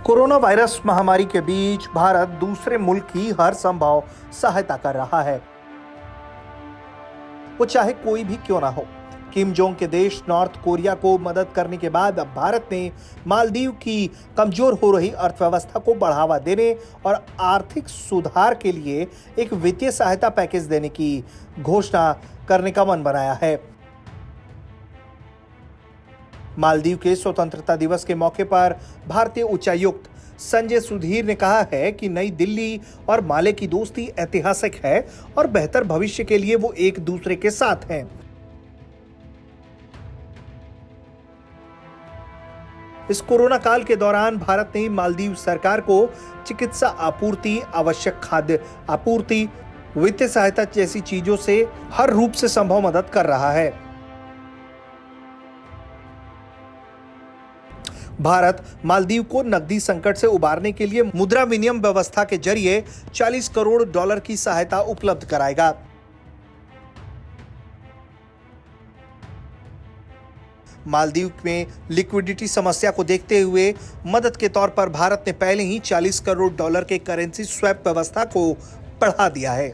Corona virus महामारी के बीच भारत दूसरे मुल्क की हर संभव सहायता कर रहा है, वो चाहे कोई भी क्यों ना हो। किम जोंग के देश नॉर्थ कोरिया को मदद करने के बाद अब भारत ने मालदीव की कमजोर हो रही अर्थव्यवस्था को बढ़ावा देने और आर्थिक सुधार के लिए एक वित्तीय सहायता पैकेज देने की घोषणा करने का मन बनाया है। मालदीव के स्वतंत्रता दिवस के मौके पर भारतीय उच्चायुक्त संजय सुधीर ने कहा है कि नई दिल्ली और माले की दोस्ती ऐतिहासिक है और बेहतर भविष्य के लिए वो एक दूसरे के साथ हैं। इस कोरोना काल के दौरान भारत ने मालदीव सरकार को चिकित्सा आपूर्ति, आवश्यक खाद्य आपूर्ति, वित्तीय सहायता जैसी चीजों से हर रूप से संभव मदद कर रहा है। भारत मालदीव को नकदी संकट से उबारने के लिए मुद्रा विनिमय व्यवस्था के जरिए $40 करोड़ की सहायता उपलब्ध कराएगा। मालदीव में लिक्विडिटी समस्या को देखते हुए मदद के तौर पर भारत ने पहले ही $40 करोड़ के करेंसी स्वैप व्यवस्था को बढ़ा दिया है।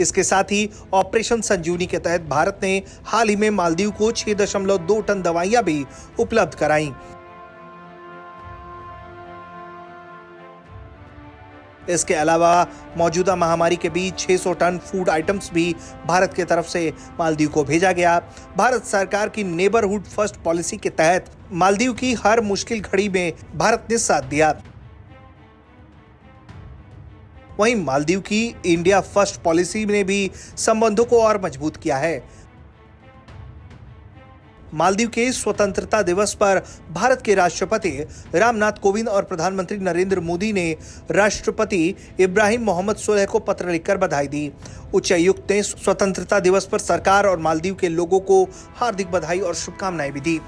इसके साथ ही ऑपरेशन संजीवनी के तहत भारत ने हाल ही में मालदीव को 6.2 टन दवाइयां भी उपलब्ध कराईं। इसके अलावा मौजूदा महामारी के बीच 600 टन फूड आइटम्स भी भारत की तरफ से मालदीव को भेजा गया। भारत सरकार की नेबरहुड फर्स्ट पॉलिसी के तहत मालदीव की हर मुश्किल घड़ी में भारत ने साथ दिया। वहीं मालदीव की इंडिया फर्स्ट पॉलिसी ने भी संबंधों को और मजबूत किया है। मालदीव के स्वतंत्रता दिवस पर भारत के राष्ट्रपति रामनाथ कोविंद और प्रधानमंत्री नरेंद्र मोदी ने राष्ट्रपति इब्राहिम मोहम्मद सोलेह को पत्र लिखकर बधाई दी। उच्चायुक्त ने स्वतंत्रता दिवस पर सरकार और मालदीव के लोगों को हार्दिक बधाई और शुभकामनाएं भी दी।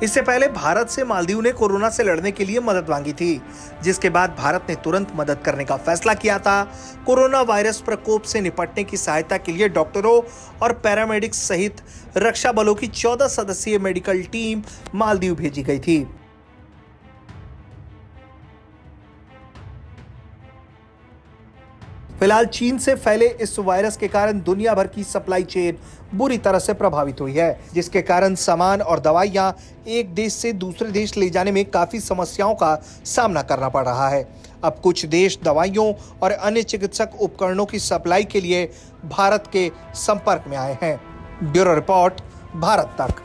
इससे पहले भारत से मालदीव ने कोरोना से लड़ने के लिए मदद मांगी थी, जिसके बाद भारत ने तुरंत मदद करने का फैसला किया था। कोरोना वायरस प्रकोप से निपटने की सहायता के लिए डॉक्टरों और पैरामेडिक्स सहित रक्षा बलों की 14 सदस्यीय मेडिकल टीम मालदीव भेजी गई थी। फिलहाल चीन से फैले इस वायरस के कारण दुनिया भर की सप्लाई चेन बुरी तरह से प्रभावित हुई है, जिसके कारण सामान और दवाइयां एक देश से दूसरे देश ले जाने में काफी समस्याओं का सामना करना पड़ रहा है। अब कुछ देश दवाइयों और अन्य चिकित्सक उपकरणों की सप्लाई के लिए भारत के संपर्क में आए हैं। ब्यूरो रिपोर्ट, भारत तक।